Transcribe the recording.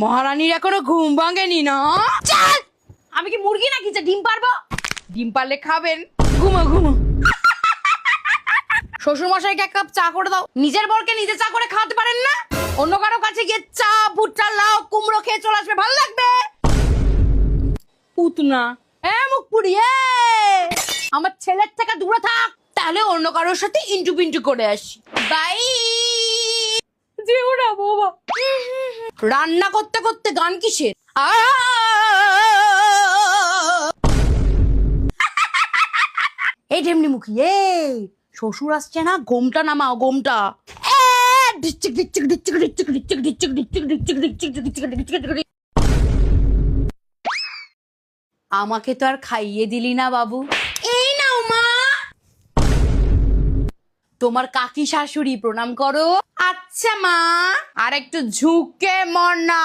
মহারানীর এখনো ঘুম ভাঙেনি না? চল, আমি কি মুরগি নাকি যে ডিম পারবো? ডিম পারলে খাবেন। ঘুমো ঘুমো। শ্বশুর মশাইকে এক কাপ চা করে দাও। নিজের বরকে নিজে চা করে খাওয়াতে পারেন না? অন্য কারো কাছে গিয়ে চা, ভুট্টা, লাউ, কুমড়ো খেয়ে চলে আসবে, ভালো লাগবে? পুতনা মুখ পুড়িয়ে আমার ছেলের থেকে দূরে থাক, তাহলে অন্য কারোর সাথে ইন্টু পিন্টু করে আসি। বাই। যেও না বাবা। রান্না করতে করতে গান কিসের? এই ঢেমনি মুখী, শ্বশুর আসছে না, গোমটা নামাও, গোমটা। আমাকে তো আর খাইয়ে দিলি না বাবু। এই নাও মা, তোমার কাকি শাশুড়ি, প্রণাম করো। আচ্ছা মা, আর একটু ঝুঁকে মর না।